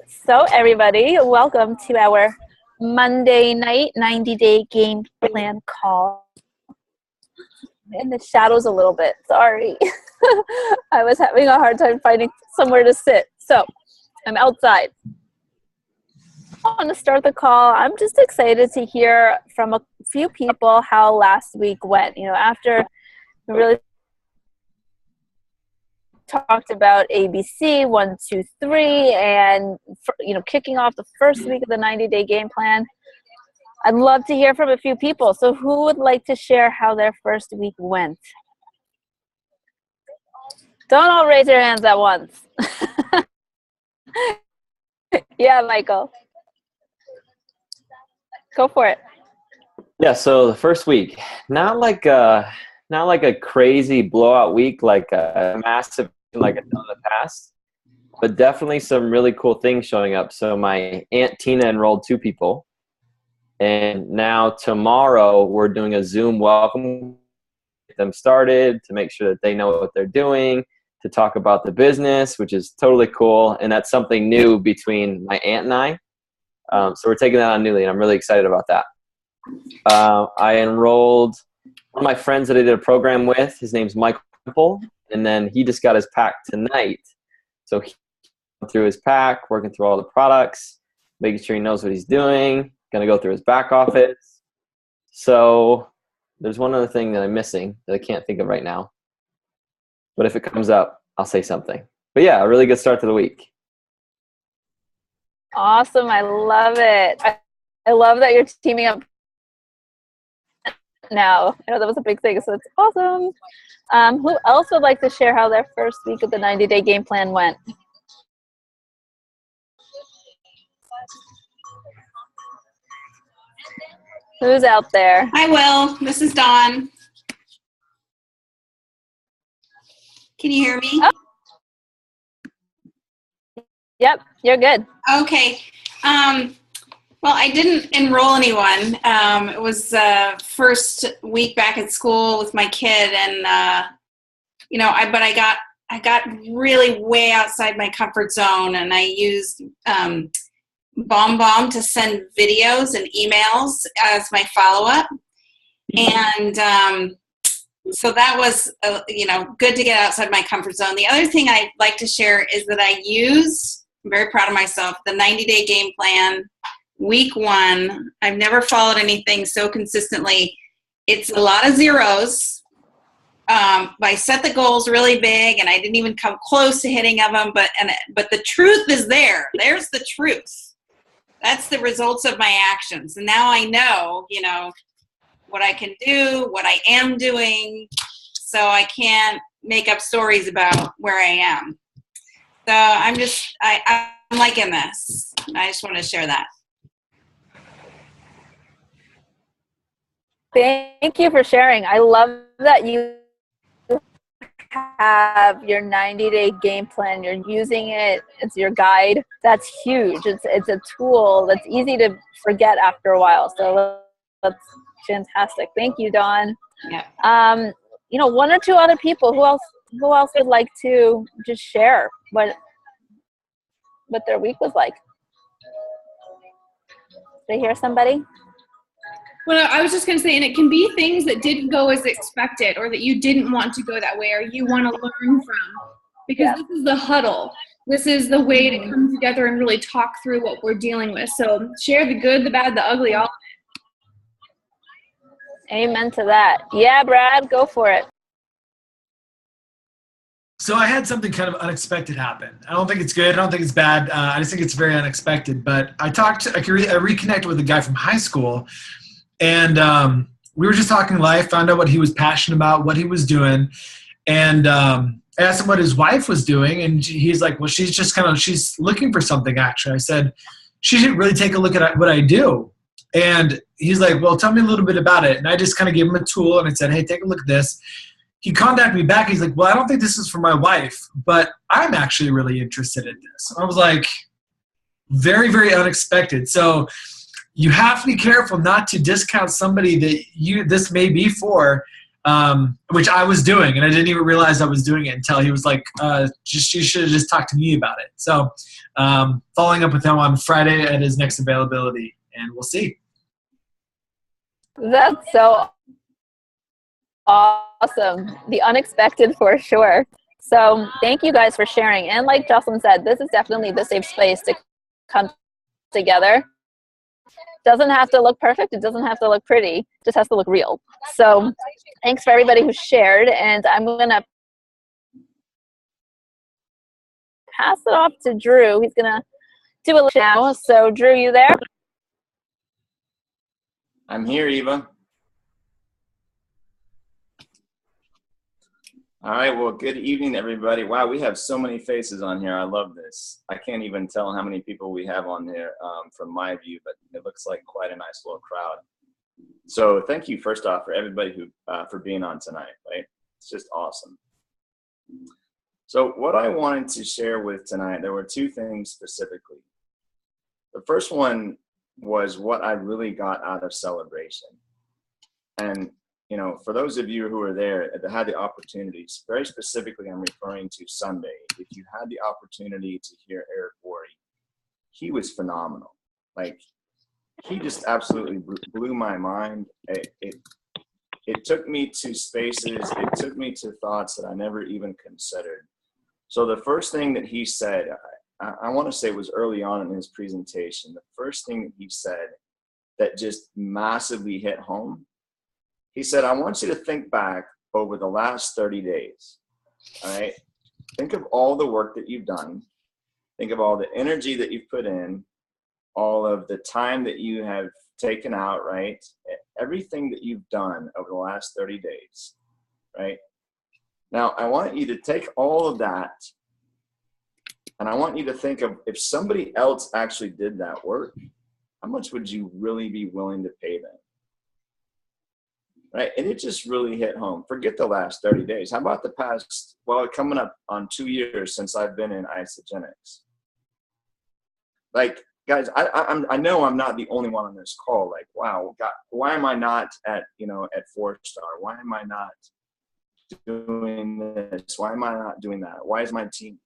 So everybody, welcome to our Monday night 90-day game plan call. I'm in the shadows a little bit, sorry. I was having a hard time finding somewhere to sit, so I'm outside. I want to start the call. I'm just excited to hear from a few people how last week went. After we really talked about ABC 1, 2, 3, and kicking off the first week of the 90-day game plan. I'd love to hear from a few people. So who would like to share how their first week went? Don't all raise your hands at once. Yeah, Michael. Go for it. Yeah, so the first week, not like a crazy blowout week, like a massive like I've done in the past, but definitely some really cool things showing up. So my Aunt Tina enrolled 2 people, and now tomorrow we're doing a Zoom welcome, get them started to make sure that they know what they're doing, to talk about the business, which is totally cool, and that's something new between my aunt and I. So we're taking that on newly, and I'm really excited about that. I enrolled one of my friends that I did a program with. His name's Michael Temple, and then he just got his pack tonight. So he went through his pack, working through all the products, making sure he knows what he's doing, going to go through his back office. So there's one other thing that I'm missing that I can't think of right now. But if it comes up, I'll say something. But yeah, a really good start to the week. Awesome. I love it. I love that you're teaming up now. I know that was a big thing, so it's awesome. Who else would like to share how their first week of the 90-day game plan went? Who's out there? I will. This is Dawn. Can you hear me? Oh. Yep, you're good. Okay. Well, I didn't enroll anyone. It was first week back at school with my kid, and I got really way outside my comfort zone, and I used BombBomb to send videos and emails as my follow-up, and so that was good to get outside my comfort zone. The other thing I'd like to share is that I'm very proud of myself, the 90-day game plan. Week 1, I've never followed anything so consistently. It's a lot of zeros. I set the goals really big, and I didn't even come close to hitting of them. But the truth is there. There's the truth. That's the results of my actions. And now I know, what I can do, what I am doing, so I can't make up stories about where I am. So I'm liking this. I just want to share that. Thank you for sharing. I love that you have your 90-day game plan. You're using it. It's your guide. That's huge. It's a tool that's easy to forget after a while. So that's fantastic. Thank you, Dawn. Yeah. 1 or 2 other people. Who else would like to just share what their week was like? Did I hear somebody? Well, I was just going to say, and it can be things that didn't go as expected, or that you didn't want to go that way, or you want to learn from. Because This is the huddle. This is the way to come together and really talk through what we're dealing with. So share the good, the bad, the ugly, all of it. Amen to that. Yeah, Brad, go for it. So I had something kind of unexpected happen. I don't think it's good. I don't think it's bad. I just think it's very unexpected. But I reconnected with a guy from high school. And we were just talking life, found out what he was passionate about, what he was doing. And I asked him what his wife was doing. And he's like, well, she's looking for something, actually. I said, she should really take a look at what I do. And he's like, well, tell me a little bit about it. And I just kind of gave him a tool, and I said, hey, take a look at this. He contacted me back. He's like, well, I don't think this is for my wife, but I'm actually really interested in this. And I was like, very, very unexpected. So you have to be careful not to discount somebody that this may be for. which I was doing, and I didn't even realize I was doing it until he was like, you should have just talked to me about it. So following up with him on Friday at his next availability, and we'll see. That's so awesome. The unexpected for sure. So thank you guys for sharing. And like Jocelyn said, this is definitely the safe space to come together. Doesn't have to look perfect. It doesn't have to look pretty. It just has to look real. So thanks for everybody who shared. And I'm going to pass it off to Drew. He's going to do a little now. So Drew, you there? I'm here, Eva. All right, well, good evening, everybody. Wow, we have so many faces on here. I love this. I can't even tell how many people we have on here from my view, but it looks like quite a nice little crowd. So thank you, first off, for everybody who for being on tonight, right? It's just awesome. So what I wanted to share with tonight, there were two things specifically. The first one was what I really got out of celebration. And you know, for those of you who were there that had the opportunities, very specifically, I'm referring to Sunday. If you had the opportunity to hear Eric Worre, he was phenomenal. Like, he just absolutely blew my mind. It took me to spaces, it took me to thoughts that I never even considered. So the first thing that he said, I want to say it was early on in his presentation, the first thing that he said that just massively hit home, he said, I want you to think back over the last 30 days, all right? Think of all the work that you've done. Think of all the energy that you've put in, all of the time that you have taken out, right? Everything that you've done over the last 30 days, right? Now, I want you to take all of that, and I want you to think of if somebody else actually did that work, how much would you really be willing to pay them? Right? And it just really hit home. Forget the last 30 days. How about the past, well, coming up on 2 years since I've been in Isagenix? Like, guys, I know I'm not the only one on this call. Like, wow, God, why am I not at 4-star? Why am I not doing this? Why am I not doing that? Why is my team?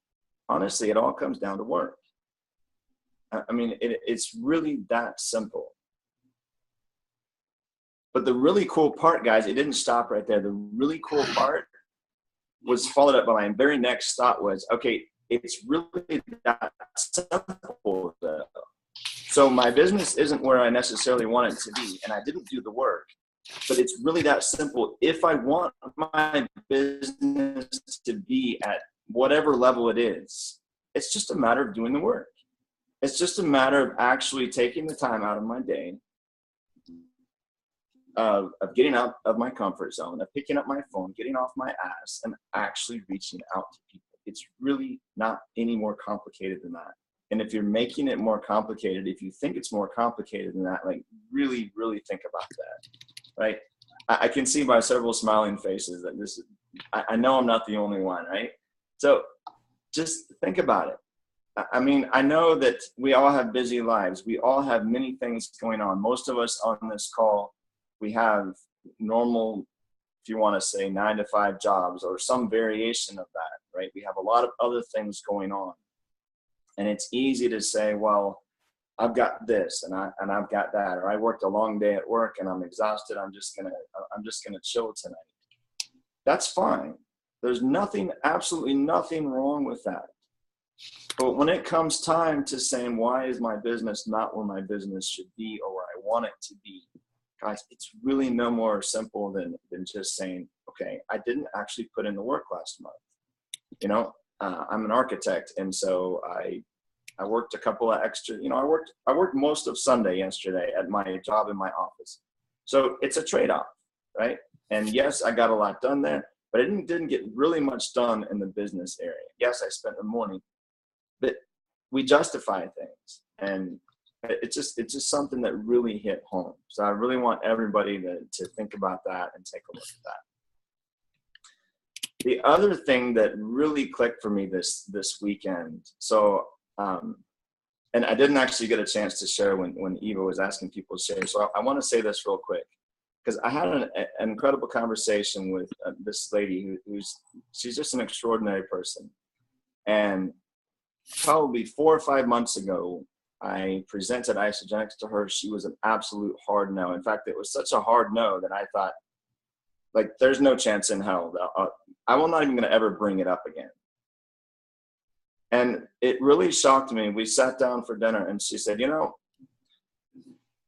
Honestly, it all comes down to work. I mean, it's really that simple. But the really cool part, guys, it didn't stop right there. The really cool part was followed up by my very next thought was, okay, it's really that simple though. So my business isn't where I necessarily want it to be, and I didn't do the work, but it's really that simple. If I want my business to be at whatever level it is, it's just a matter of doing the work. It's just a matter of actually taking the time out of my day, of getting out of my comfort zone, of picking up my phone, getting off my ass, and actually reaching out to people. It's really not any more complicated than that. And if you're making it more complicated, if you think it's more complicated than that, like really, really think about that, right? I can see by several smiling faces that this is, I know I'm not the only one, right? So just think about it. I mean, I know that we all have busy lives. We all have many things going on. Most of us on this call, we have normal, if you want to say 9-to-5 jobs or some variation of that, right? We have a lot of other things going on. And it's easy to say, well, I've got this and I've got that, or I worked a long day at work and I'm exhausted. I'm just gonna chill tonight. That's fine. There's nothing, absolutely nothing wrong with that. But when it comes time to saying, why is my business not where my business should be or where I want it to be? Guys, it's really no more simple than just saying, okay, I didn't actually put in the work last month. You know, I'm an architect, and so I worked a couple of extra, you know, I worked most of Sunday yesterday at my job in my office. So it's a trade-off, right? And yes, I got a lot done there, but I didn't get really much done in the business area. Yes, I spent the morning, but we justify things, and it's just something that really hit home. So I really want everybody to think about that and take a look at that. The other thing that really clicked for me this weekend, so and I didn't actually get a chance to share when Eva was asking people to share, so I want to say this real quick. because I had an incredible conversation with this lady she's just an extraordinary person. And probably 4 or 5 months ago, I presented Isagenix to her. She was an absolute hard no. In fact, it was such a hard no that I thought, like, there's no chance in hell that I'm not even going to ever bring it up again. And it really shocked me. We sat down for dinner and she said,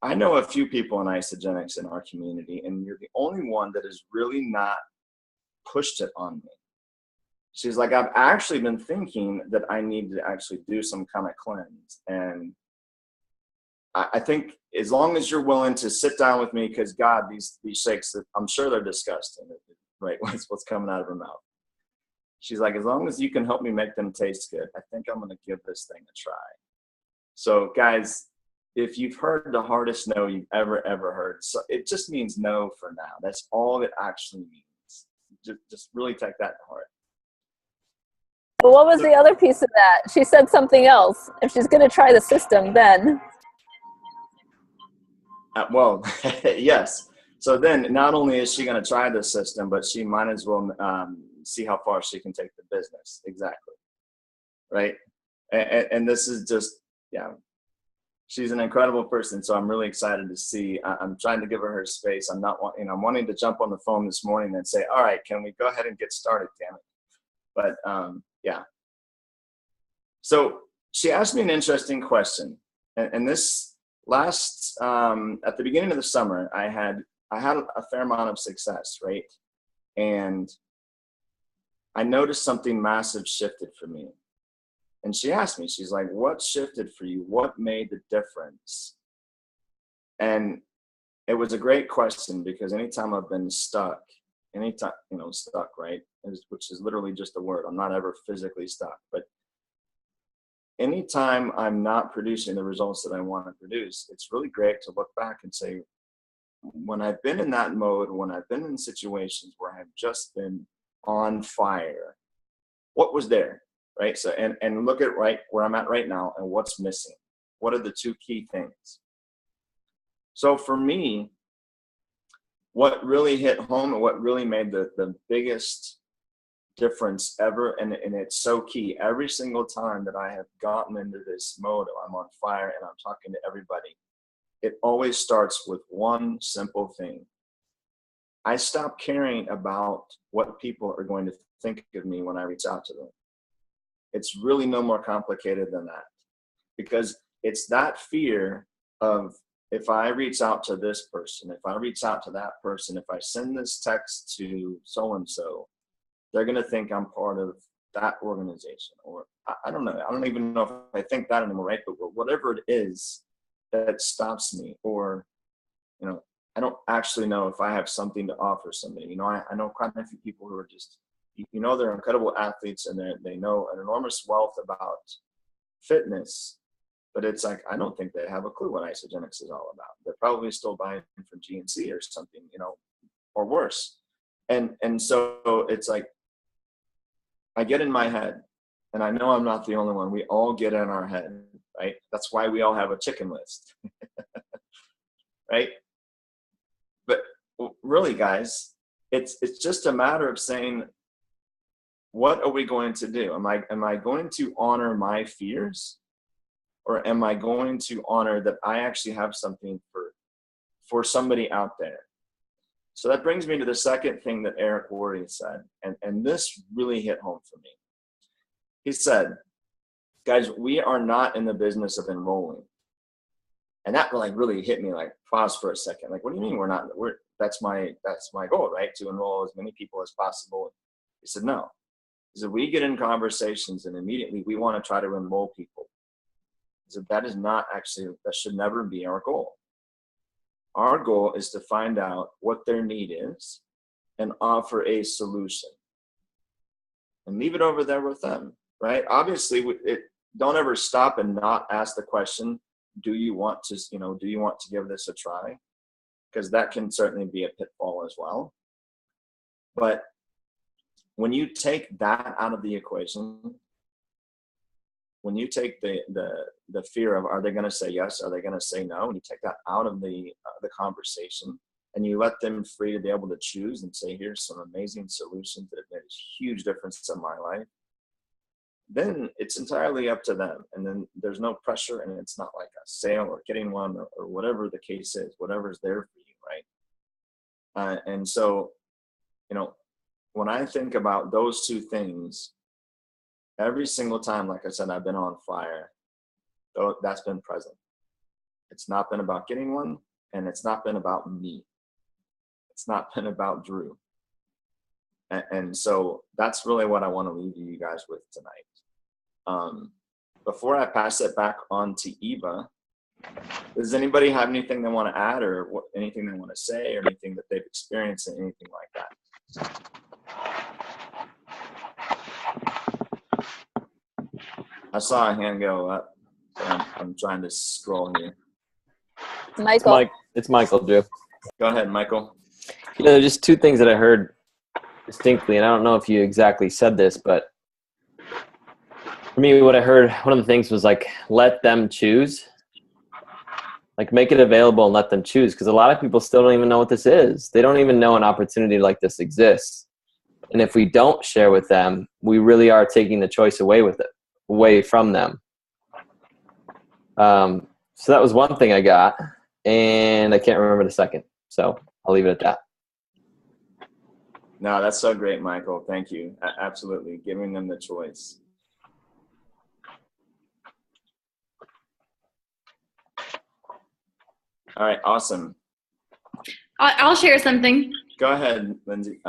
I know a few people in Isagenix in our community, and you're the only one that has really not pushed it on me. She's like, I've actually been thinking that I need to actually do some kind of cleanse. And I think as long as you're willing to sit down with me, because God, these shakes, I'm sure they're disgusting, right? What's coming out of her mouth. She's like, as long as you can help me make them taste good, I think I'm going to give this thing a try. So guys, if you've heard the hardest no you've ever heard, so it just means no for now. That's all it actually means. Just really take that to heart. But what was the other piece of that? She said something else. If she's going to try the system, then. Well, yes. So then not only is she going to try the system, but she might as well see how far she can take the business. Exactly. Right. And this is just, yeah, she's an incredible person. So I'm really excited to see. I'm trying to give her space. I'm wanting to jump on the phone this morning and say, all right, can we go ahead and get started, damn it? But yeah. So she asked me an interesting question. And this last, at the beginning of the summer, I had a fair amount of success, right? And I noticed something massive shifted for me. And she asked me, she's like, what shifted for you? What made the difference? And it was a great question, because anytime I've been stuck, stuck, right? Which is literally just a word. I'm not ever physically stuck, but anytime I'm not producing the results that I want to produce, it's really great to look back and say, when I've been in that mode, when I've been in situations where I've just been on fire, what was there, right? So, and look at right where I'm at right now and what's missing. What are the two key things? So for me, what really hit home and what really made the biggest difference ever, and it's so key, every single time that I have gotten into this mode of I'm on fire and I'm talking to everybody, it always starts with one simple thing. I stop caring about what people are going to think of me when I reach out to them. It's really no more complicated than that, because it's that fear of, if I reach out to this person, if I reach out to that person, if I send this text to so-and-so, they're going to think I'm part of that organization. Or I don't know. I don't even know if I think that anymore, right? But whatever it is that stops me, or, I don't actually know if I have something to offer somebody. I know quite a few people who are just, they're incredible athletes and they know an enormous wealth about fitness, but it's like, I don't think they have a clue what Isagenix is all about. They're probably still buying from GNC or something, or worse. And so it's like, I get in my head, and I know I'm not the only one. We all get in our head, right? That's why we all have a chicken list, right? But really, guys, it's just a matter of saying, what are we going to do? Am I going to honor my fears, or am I going to honor that I actually have something for somebody out there? So that brings me to the second thing that Eric Worre said, and this really hit home for me. He said, guys, we are not in the business of enrolling. And that really hit me, like, pause for a second. Like, what do you mean we're not? That's my goal, right? To enroll as many people as possible. He said, no. He said, we get in conversations and immediately we want to try to enroll people. He said, that should never be our goal. Our goal is to find out what their need is and offer a solution, and leave it over there with them, right? Obviously, don't ever stop and not ask the question, do you want to give this a try? Because that can certainly be a pitfall as well. But when you take that out of the equation, when you take the fear of, are they going to say yes? Are they going to say no? When you take that out of the conversation, and you let them free to be able to choose and say, here's some amazing solutions that have made a huge difference in my life, then it's entirely up to them. And then there's no pressure, and it's not like a sale or getting one or whatever the case is, whatever's there for you, right? And so, you know, when I think about those two things, every single time, like I said, I've been on fire, that's been present. It's not been about getting one, and it's not been about me. It's not been about Drew. And so that's really what I want to leave you guys with tonight. Before I pass it back on to Eva, does anybody have anything they want to add, or anything they want to say, or anything that they've experienced, and anything like that? I saw a hand go up. I'm trying to scroll here. Michael. It's Michael, Drew. Go ahead, Michael. You know, just two things that I heard distinctly, and I don't know if you exactly said this, but for me, what I heard, one of the things was like, let them choose. Like, make it available and let them choose, because a lot of people still don't even know what this is. They don't even know an opportunity like this exists. And if we don't share with them, we really are taking the choice away from them. So that was one thing I got, and I can't remember the second. So I'll leave it at that. No, that's so great, Michael. Thank you. Absolutely. Giving them the choice. All right. Awesome. I'll share something. Go ahead, Lindsay.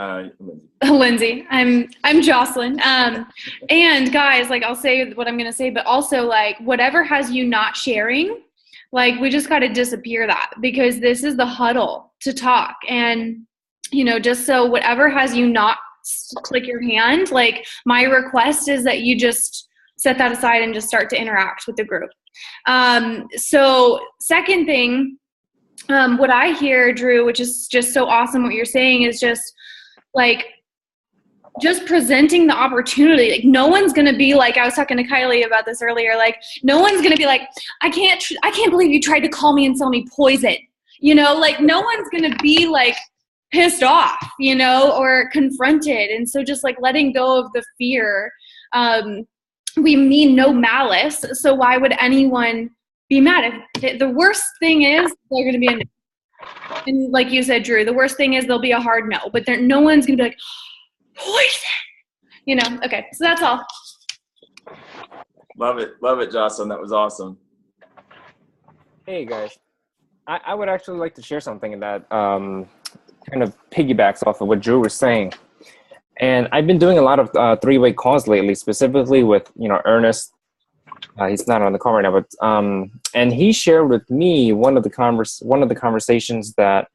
Lindsay, I'm Jocelyn. And guys, like, I'll say what I'm going to say, but also, like, whatever has you not sharing, like, we just got to disappear that, because this is the huddle to talk. And, you know, just so whatever has you not click your hand, like, my request is that you just set that aside and just start to interact with the group. So second thing, what I hear, Drew, which is just so awesome what you're saying, is just like, just presenting the opportunity. Like, no one's going to be like, I was talking to Kylie about this earlier, like, no one's going to be like, I can't believe you tried to call me and sell me poison. You know, like, no one's going to be like pissed off, you know, or confronted. And so just like letting go of the fear, we mean no malice. So why would anyone be mad? If the worst thing is they're going to be a no. And like you said, Drew, the worst thing is there'll be a hard no, but no one's going to be like, poison, you know? Okay. So that's all. Love it, Jocelyn. That was awesome. Hey guys, I would actually like to share something that kind of piggybacks off of what Drew was saying. And I've been doing a lot of three-way calls lately, specifically with, you know, Ernest. He's not on the call right now, but and he shared with me one of the conversations that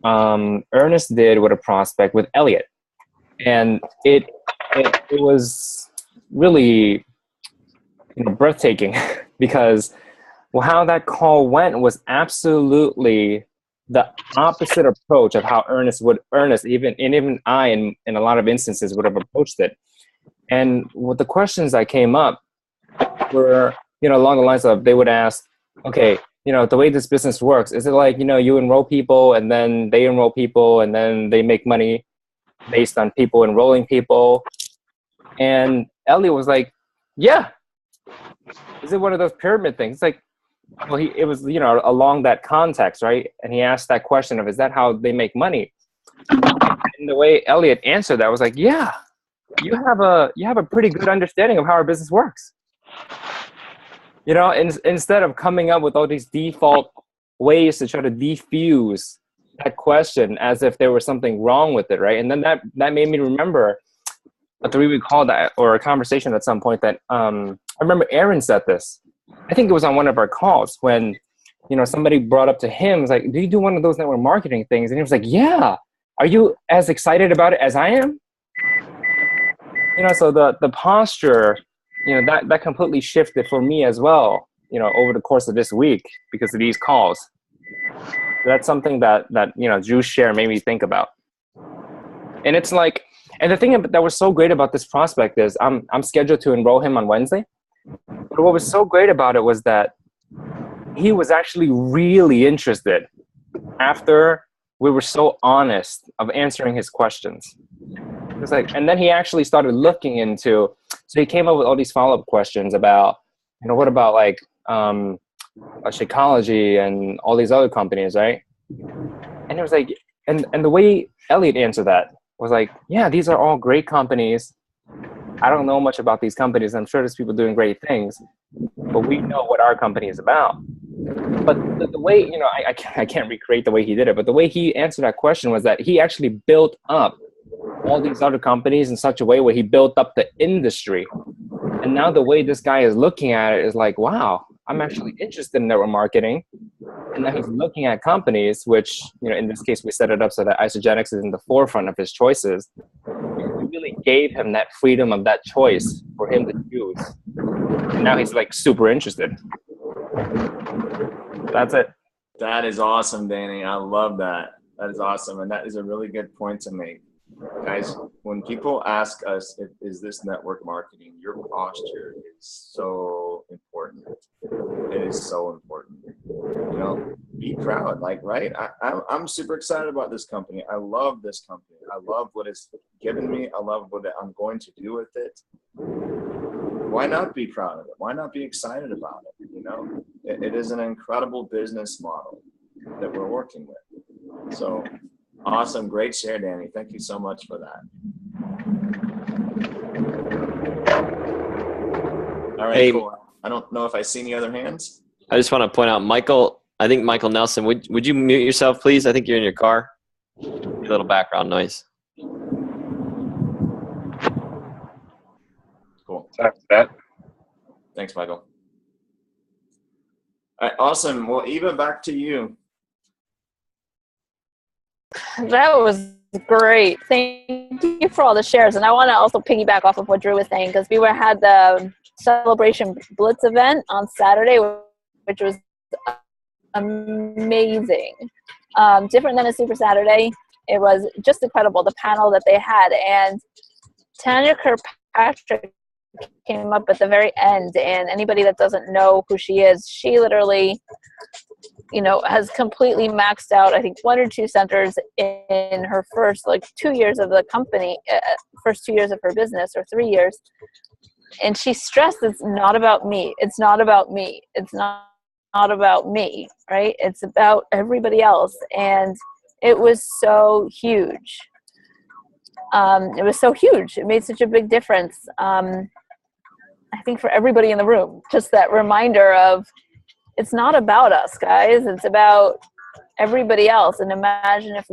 Ernest did with a prospect with Elliot, and it was really, you know, breathtaking because, well, how that call went was absolutely the opposite approach of how Ernest, even I, in a lot of instances, would have approached it. And with the questions that came up were, you know, along the lines of, they would ask, okay, you know, the way this business works, is it like, you know, you enroll people and then they enroll people and then they make money based on people enrolling people? And Elliot was like, yeah. Is it one of those pyramid things? It's like, well, it was, you know, along that context, right? And he asked that question of, is that how they make money? And the way Elliot answered that was like, yeah, you have a pretty good understanding of how our business works. You know, instead of coming up with all these default ways to try to defuse that question as if there was something wrong with it, right? And then that made me remember a three-week call or a conversation at some point that I remember Aaron said this. I think it was on one of our calls when, you know, somebody brought up to him, was like, do you do one of those network marketing things? And he was like, yeah. Are you as excited about it as I am? You know, so the posture, you know, that completely shifted for me as well, you know, over the course of this week because of these calls. That's something that you know, Drew's share made me think about. And it's like, and the thing that was so great about this prospect is I'm scheduled to enroll him on Wednesday. But what was so great about it was that he was actually really interested after we were so honest of answering his questions. It's like, and then he actually started looking into, so he came up with all these follow-up questions about, what about like Shakeology and all these other companies, right? And it was like, and the way Elliot answered that was like, yeah, these are all great companies. I don't know much about these companies. I'm sure there's people doing great things, but we know what our company is about. But the way, I can't recreate the way he did it, but the way he answered that question was that he actually built up all these other companies in such a way where he built up the industry. And now the way this guy is looking at it is like, wow, I'm actually interested in network marketing. And now he's looking at companies, which, in this case, we set it up so that Isagenix is in the forefront of his choices. We really gave him that freedom of that choice for him to choose. And now he's like super interested. That's it. That is awesome, Danny. I love that. That is awesome. And that is a really good point to make. Guys, when people ask us, is this network marketing, your posture is so important. It is so important. Be proud, right? I'm super excited about this company. I love this company. I love what it's given me. I love what I'm going to do with it. Why not be proud of it? Why not be excited about it? It is an incredible business model that we're working with. So awesome. Great share, Danny. Thank you so much for that. All right, cool. I don't know if I see any other hands. I just want to point out, Michael Nelson, would you mute yourself, please? I think you're in your car. A little background noise. Cool. Sorry for that. Thanks, Michael. All right, awesome. Well, Eva, back to you. That was great. Thank you for all the shares. And I want to also piggyback off of what Drew was saying, because we had the Celebration Blitz event on Saturday, which was amazing. Different than a Super Saturday. It was just incredible, the panel that they had. And Tanya Kirkpatrick came up at the very end, and anybody that doesn't know who she is, she literally has completely maxed out, I think, 1 or 2 centers in her first 2 years of the company, first 2 years of her business, or 3 years. And she stressed, it's not about me. It's not about me. It's not about me, right? It's about everybody else. And it was so huge. It was so huge. It made such a big difference. I think for everybody in the room, just that reminder of, it's not about us, guys. It's about everybody else. And imagine if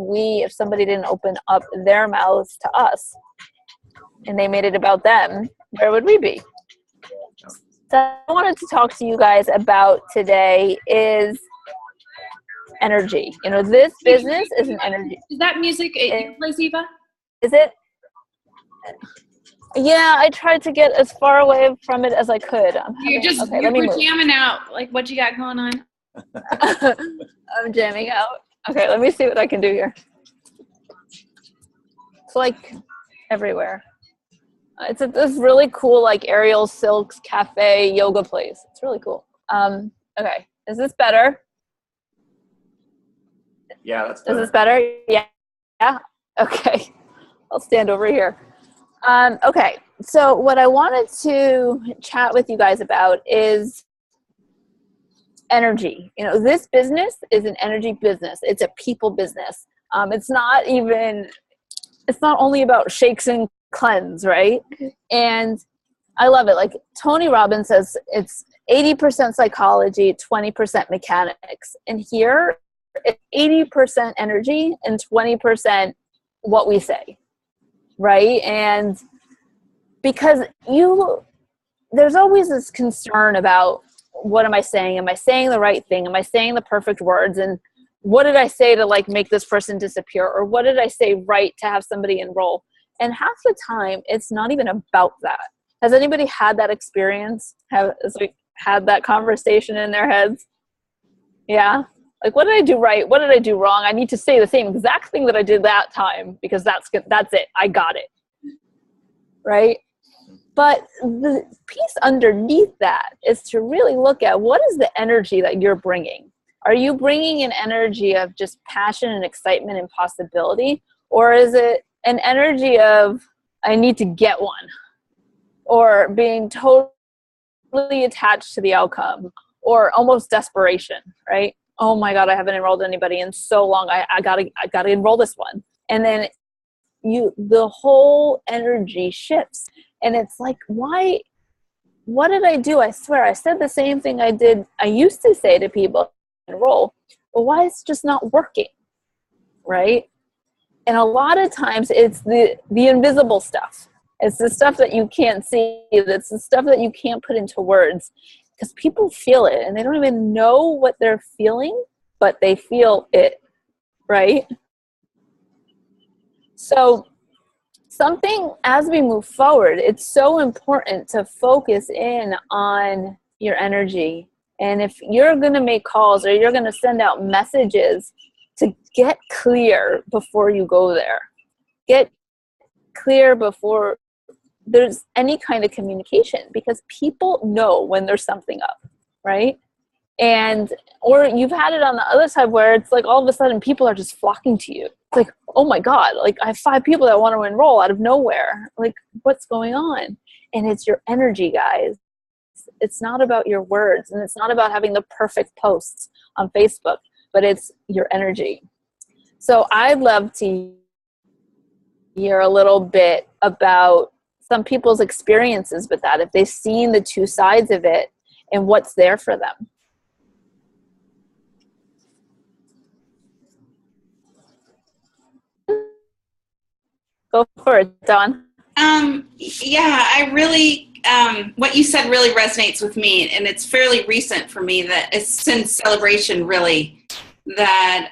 somebody didn't open up their mouths to us and they made it about them, where would we be? So I wanted to talk to you guys about today is energy. This business is an energy. Is that music you play, Eva? Is it? Yeah, I tried to get as far away from it as I could. You're jamming out. Like, what you got going on? I'm jamming out. Okay, let me see what I can do here. It's like everywhere. It's this really cool, Ariel Silks cafe yoga place. It's really cool. Okay, is this better? Yeah, that's better. Is this better? Yeah. Okay, I'll stand over here. Okay, so what I wanted to chat with you guys about is energy. This business is an energy business. It's a people business. It's not only about shakes and cleanse, right? And I love it. Tony Robbins says it's 80% psychology, 20% mechanics. And here it's 80% energy and 20% what we say. Right? And because there's always this concern about, what am I saying? Am I saying the right thing? Am I saying the perfect words? And what did I say to make this person disappear? Or what did I say right to have somebody enroll? And half the time, it's not even about that. Has anybody had that experience? Had that conversation in their heads? Yeah? What did I do right? What did I do wrong? I need to say the same exact thing that I did that time, because that's it. I got it. Right? But the piece underneath that is to really look at, what is the energy that you're bringing? Are you bringing an energy of just passion and excitement and possibility? Or is it an energy of, I need to get one? Or being totally attached to the outcome? Or almost desperation, right? Oh my God, I haven't enrolled anybody in so long. I gotta enroll this one. And then the whole energy shifts. And it's like, why? What did I do? I swear I said the same thing I used to say to people, enroll, but why is it just not working, right? And a lot of times it's the invisible stuff. It's the stuff that you can't see. That's the stuff that you can't put into words, because people feel it and they don't even know what they're feeling, but they feel it, right? So something, as we move forward, it's so important to focus in on your energy. And if you're going to make calls or you're going to send out messages, to get clear before you go there. Get clear before there's any kind of communication, because people know when there's something up, right? And, or you've had it on the other side where it's like all of a sudden people are just flocking to you. It's like, oh my God, like I have 5 people that want to enroll out of nowhere. Like, what's going on? And it's your energy, guys. It's not about your words, and it's not about having the perfect posts on Facebook, but it's your energy. So I'd love to hear a little bit about some people's experiences with that, if they've seen the 2 sides of it and what's there for them. Go for it, Dawn. Yeah, I really, what you said really resonates with me, and it's fairly recent for me, that it's since Celebration really, that,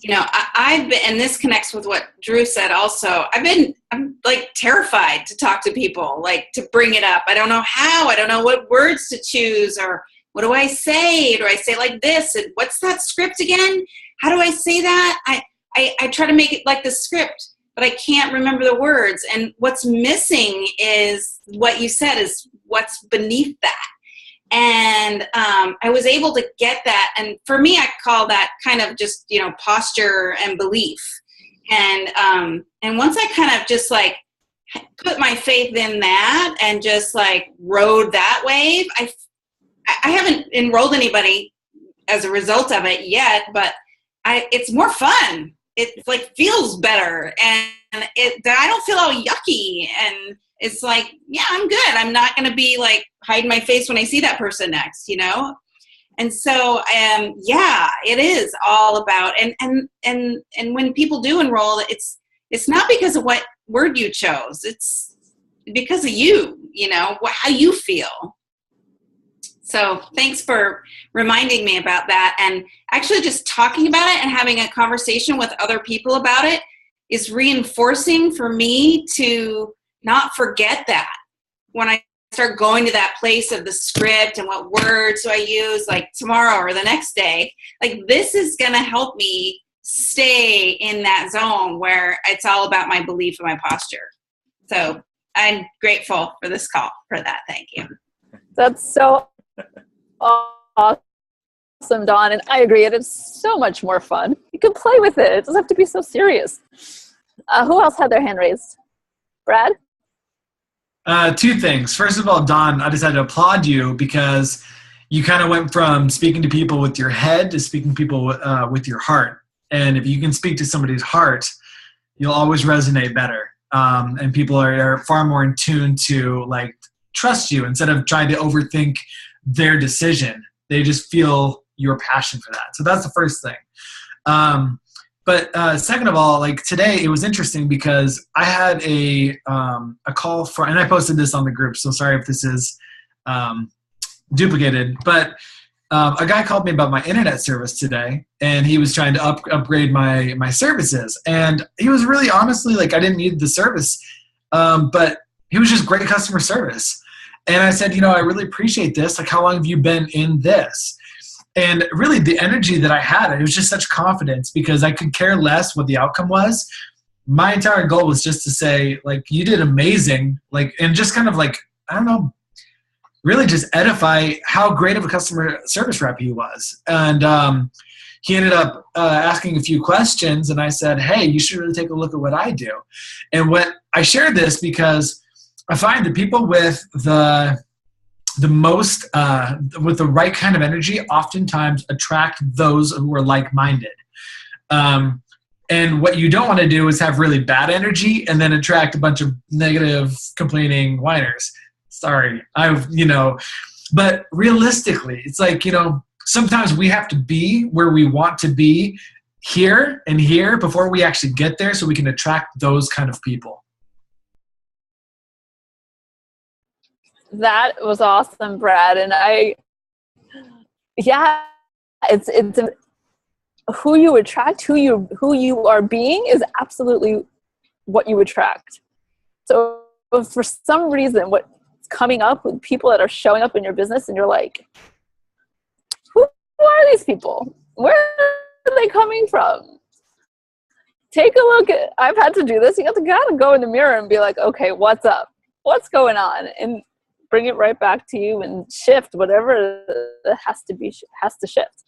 you know, I've been, and this connects with what Drew said also, I'm like terrified to talk to people, like to bring it up. I don't know how, I don't know what words to choose, or what do I say? Do I say like this? And what's that script again? How do I say that? I try to make it like the script, but I can't remember the words. And what's missing is what you said, is what's beneath that. And I was able to get that. And for me, I call that kind of just, you know, posture and belief. And once I kind of just like put my faith in that and just like rode that wave, I haven't enrolled anybody as a result of it yet, but it's more fun. It like feels better, and I don't feel all yucky, and it's like, yeah, I'm good. I'm not going to be like hiding my face when I see that person next, you know? And so, yeah, it is all about, and when people do enroll, it's not because of what word you chose. It's because of you know, how you feel. So thanks for reminding me about that. And actually just talking about it and having a conversation with other people about it is reinforcing for me to not forget that. When I start going to that place of the script and what words do I use, like tomorrow or the next day, like this is going to help me stay in that zone where it's all about my belief and my posture. So I'm grateful for this call for that. Thank you. That's so awesome, Dawn, and I agree. It is so much more fun. You can play with it. It doesn't have to be so serious. Who else had their hand raised? Brad? 2 things. First of all, Dawn, I just had to applaud you because you kind of went from speaking to people with your head to speaking to people with your heart. And if you can speak to somebody's heart, you'll always resonate better. And people are far more in tune to like trust you instead of trying to overthink their decision. They just feel your passion for that. So that's the first thing. But second of all, like today it was interesting because I had a call for, and I posted this on the group, so sorry if this is duplicated, but a guy called me about my internet service today, and he was trying to upgrade my services. And he was really honestly like, I didn't need the service, but he was just great customer service. And I said, you know, I really appreciate this. Like, how long have you been in this? And really the energy that I had, it was just such confidence because I could care less what the outcome was. My entire goal was just to say, like, you did amazing. Like, and just kind of like, I don't know, really just edify how great of a customer service rep he was. And he ended up asking a few questions, and I said, hey, you should really take a look at what I do. And what I shared this because I find that people with the most, with the right kind of energy oftentimes attract those who are like-minded. And what you don't want to do is have really bad energy and then attract a bunch of negative, complaining whiners. Sorry, but realistically, it's like, sometimes we have to be where we want to be here and here before we actually get there so we can attract those kind of people. That was awesome, Brad. And it's who you attract, who you are being is absolutely what you attract. So if for some reason what's coming up with people that are showing up in your business and you're like, who are these people? Where are they coming from? Take a look at, I've had to do this. You have to kind of go in the mirror and be like, okay, what's up? What's going on? And bring it right back to you and shift whatever has to shift.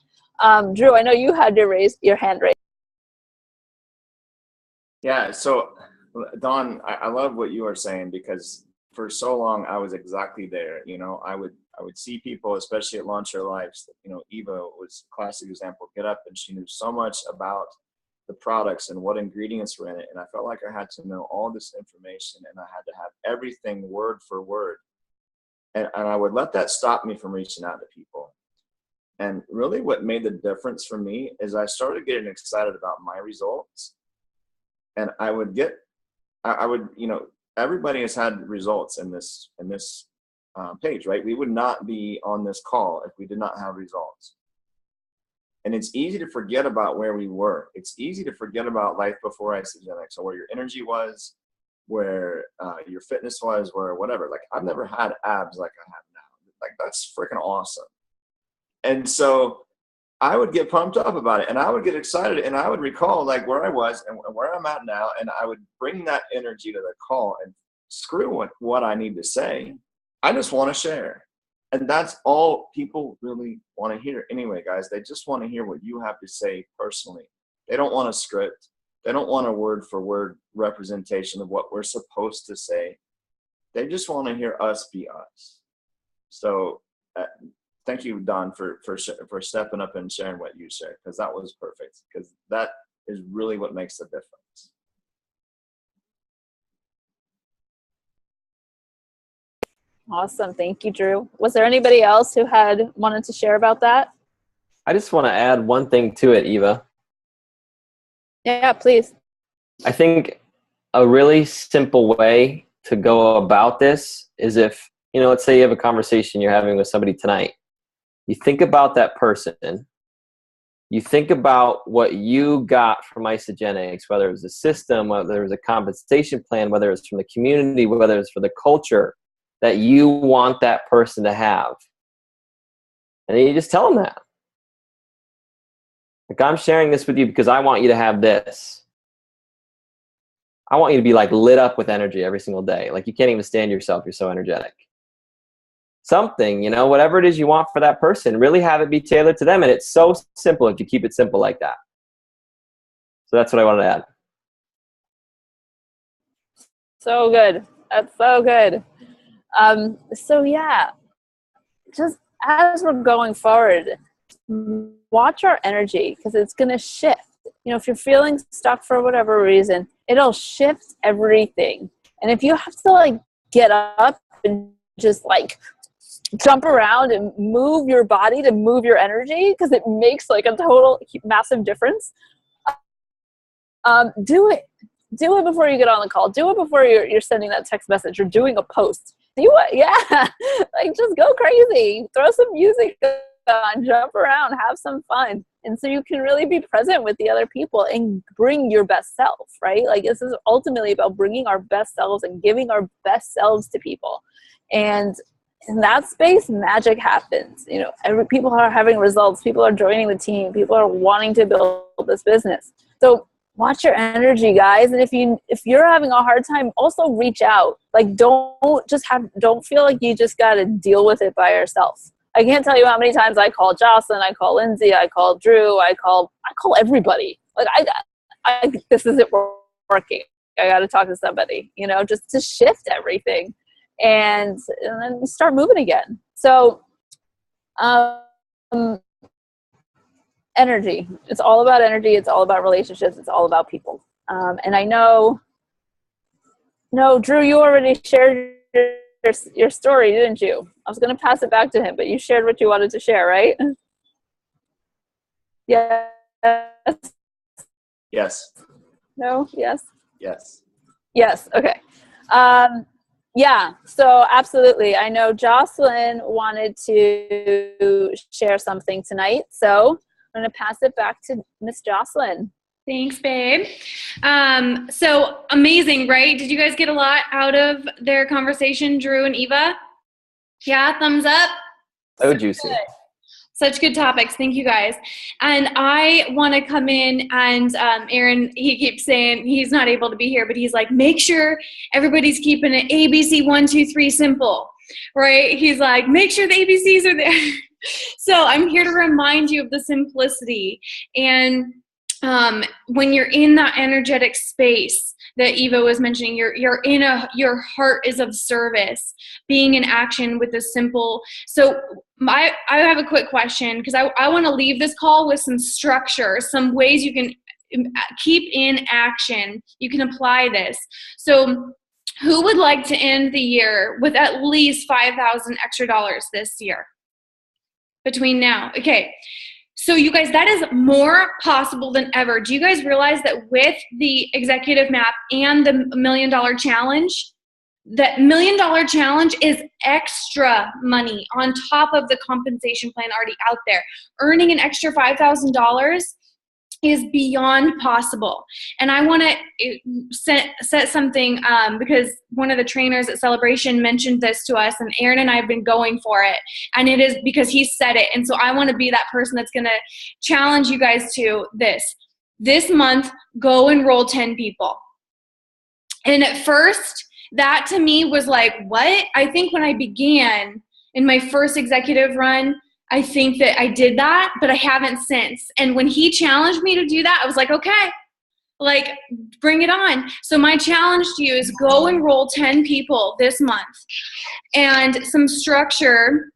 Drew, I know you had your hand raised. Yeah, so Dawn, I love what you are saying, because for so long I was exactly there. I would see people, especially at Launch Your Lives. Eva was a classic example. Get up and she knew so much about the products and what ingredients were in it, and I felt like I had to know all this information and I had to have everything word for word. And I would let that stop me from reaching out to people. And really what made the difference for me is I started getting excited about my results. And everybody has had results in this page, right? We would not be on this call if we did not have results. And it's easy to forget about where we were. It's easy to forget about life before Isagenix, or where your energy was, where your fitness was, where whatever. Like, I've never had abs like I have now. Like, that's freaking awesome. And so I would get pumped up about it, and I would get excited, and I would recall like where I was and where I'm at now, and I would bring that energy to the call, and screw what I need to say. I just want to share. And that's all people really want to hear anyway, guys. They just want to hear what you have to say personally. They don't want a script. They don't want a word-for-word representation of what we're supposed to say. They just want to hear us be us. So thank you, Don, for stepping up and sharing what you shared, because that was perfect, because that is really what makes the difference. Awesome. Thank you, Drew. Was there anybody else who wanted to share about that? I just want to add one thing to it, Eva. Yeah, please. I think a really simple way to go about this is if, let's say you have a conversation you're having with somebody tonight. You think about that person. You think about what you got from Isagenix, whether it was a system, whether it was a compensation plan, whether it's from the community, whether it's for the culture that you want that person to have. And then you just tell them that. Like, I'm sharing this with you because I want you to have this. I want you to be like lit up with energy every single day. Like, you can't even stand yourself. You're so energetic. Something, whatever it is you want for that person, really have it be tailored to them. And it's so simple if you keep it simple like that. So that's what I wanted to add. So good. That's so good. So yeah, just as we're going forward, watch our energy, because it's going to shift. If you're feeling stuck for whatever reason, it'll shift everything. And if you have to get up and just jump around and move your body to move your energy, because it makes a total massive difference, do it. Do it before you get on the call. Do it before you're sending that text message or doing a post. Do it. Yeah. Just go crazy. Throw some music on, jump around, have some fun. And so you can really be present with the other people and bring your best self, right? This is ultimately about bringing our best selves and giving our best selves to people. And in that space, magic happens. People are having results. People are joining the team. People are wanting to build this business. So watch your energy, guys. And if you're having a hard time, also reach out. Like, don't feel like you just got to deal with it by yourself. I can't tell you how many times I call Jocelyn, I call Lindsay, I call Drew, I call everybody. Like, this isn't working. I got to talk to somebody, just to shift everything, and then start moving again. So, energy. It's all about energy. It's all about relationships. It's all about people. And I know, Drew, you already shared your story, didn't you? I was going to pass it back to him, but you shared what you wanted to share, right? Yes. Yes. No? Yes? Yes. Yes. Okay. Yeah, so absolutely. I know Jocelyn wanted to share something tonight, so I'm going to pass it back to Miss Jocelyn. Thanks, babe. So amazing, right? Did you guys get a lot out of their conversation, Drew and Eva? Yeah, thumbs up. So juicy. Good. Such good topics. Thank you, guys. And I want to come in and Aaron, he keeps saying he's not able to be here, but he's like, make sure everybody's keeping it ABC 1, 2, 3 simple, right? He's like, make sure the ABCs are there. So I'm here to remind you of the simplicity. And when you're in that energetic space that Eva was mentioning, your heart is of service, being in action with the simple. So I have a quick question, because I want to leave this call with some structure, some ways you can keep in action. You can apply this. So who would like to end the year with at least $5,000 extra this year between now? Okay. So you guys, that is more possible than ever. Do you guys realize that with the executive map and the $1 Million Challenge, that $1 Million Challenge is extra money on top of the compensation plan already out there? Earning an extra $5,000 is beyond possible. And I want to set something, because one of the trainers at Celebration mentioned this to us, and Aaron and I have been going for it, and it is because he said it. And so I want to be that person that's going to challenge you guys to this month, go enroll 10 people. And at first, that to me was like, what? I think when I began in my first executive run, I think that I did that, but I haven't since. And when he challenged me to do that, I was like, okay, like, bring it on. So my challenge to you is go enroll 10 people this month. And some structure,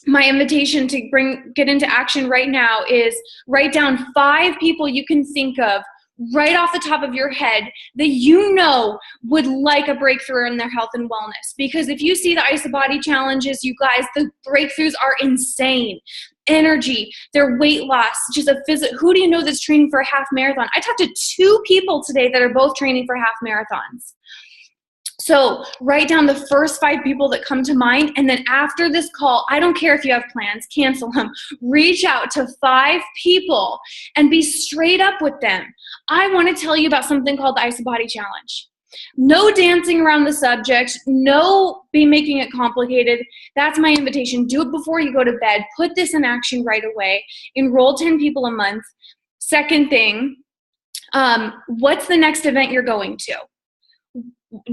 my invitation to get into action right now is write down 5 people you can think of right off the top of your head that would like a breakthrough in their health and wellness. Because if you see the IsaBody challenges, you guys, the breakthroughs are insane. Energy, their weight loss, just a who do you know that's training for a half marathon? I talked to 2 people today that are both training for half marathons. So write down the first 5 people that come to mind, and then after this call, I don't care if you have plans, cancel them. Reach out to 5 people and be straight up with them. I want to tell you about something called the IsaBody Challenge. No dancing around the subject, no be making it complicated. That's my invitation. Do it before you go to bed. Put this in action right away. Enroll 10 people a month. Second thing, what's the next event you're going to?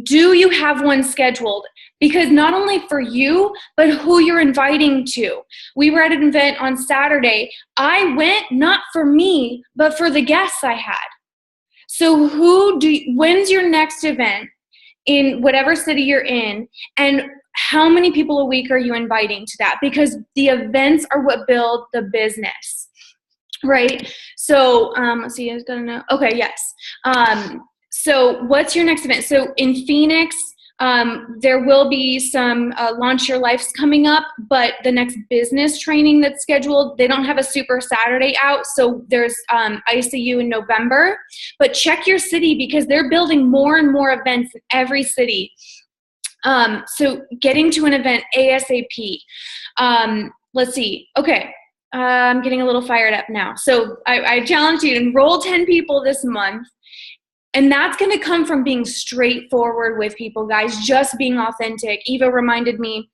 Do you have one scheduled? Because not only for you, but who you're inviting to. We were at an event on Saturday. I went not for me, but for the guests I had. So when's your next event in whatever city you're in, and how many people a week are you inviting to that? Because the events are what build the business, right? So let's see, I was gonna know. Okay, yes. So what's your next event? So in Phoenix, there will be some Launch Your Lives coming up, but the next business training that's scheduled, they don't have a Super Saturday out, so there's ICU in November. But check your city, because they're building more and more events in every city. So getting to an event ASAP. Let's see. Okay. I'm getting a little fired up now. So I challenge you to enroll 10 people this month. And that's going to come from being straightforward with people, guys, just being authentic. Eva reminded me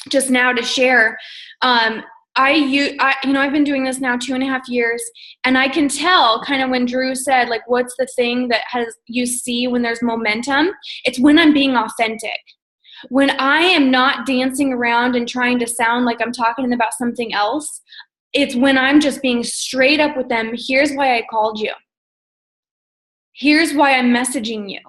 just now to share. I I've been doing this now 2.5 years, and I can tell kind of when Drew said, like, what's the thing that you see when there's momentum? It's when I'm being authentic. When I am not dancing around and trying to sound like I'm talking about something else, it's when I'm just being straight up with them. Here's why I called you. Here's why I'm messaging you.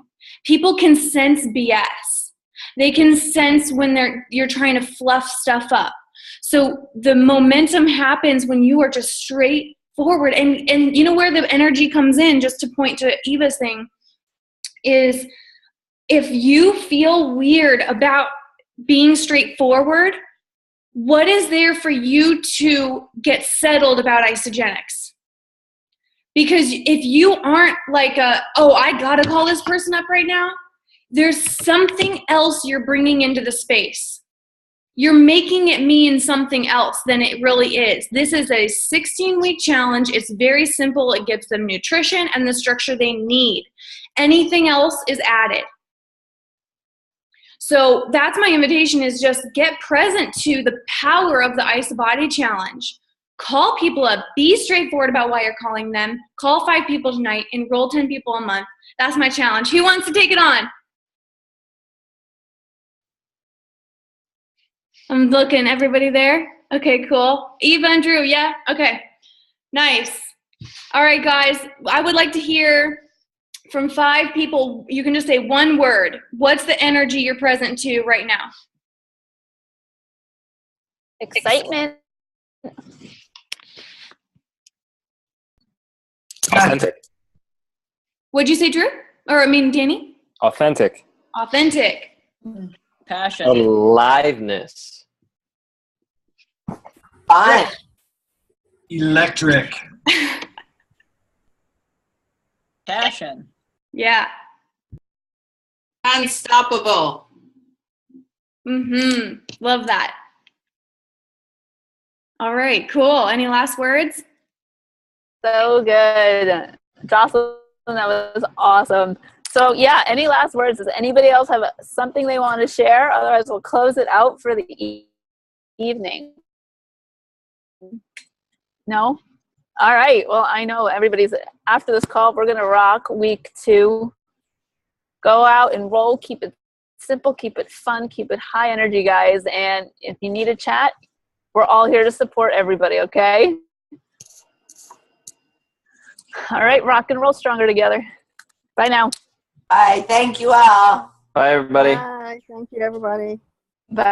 People can sense BS. They can sense when you're trying to fluff stuff up. So the momentum happens when you are just straight forward. And you know where the energy comes in, just to point to Eva's thing, is if you feel weird about being straightforward, what is there for you to get settled about Isagenix? Because if you aren't like I gotta call this person up right now, there's something else you're bringing into the space. You're making it mean something else than it really is. This is a 16-week challenge. It's very simple. It gives them nutrition and the structure they need. Anything else is added. So that's my invitation, is just get present to the power of the Ice Body Challenge. Call people up. Be straightforward about why you're calling them. Call 5 people tonight. Enroll 10 people a month. That's my challenge. Who wants to take it on? I'm looking. Everybody there? Okay, cool. Eva and Drew, yeah? Okay. Nice. All right, guys. I would like to hear from 5 people. You can just say one word. What's the energy you're present to right now? Excitement. Authentic. What'd you say, Drew? Danny? Authentic. Authentic. Passion. Aliveness. Fun. Electric. Passion. Yeah. Unstoppable. Love that. All right, cool. Any last words? So good. Jocelyn, that was awesome. So yeah, any last words? Does anybody else have something they want to share? Otherwise, we'll close it out for the evening. No? All right. Well, I know everybody's, after this call, we're going to rock week 2. Go out and roll. Keep it simple. Keep it fun. Keep it high energy, guys. And if you need a chat, we're all here to support everybody, okay? All right. Rock and roll stronger together. Bye now. Bye. Thank you all. Bye, everybody. Bye. Thank you, everybody. Bye.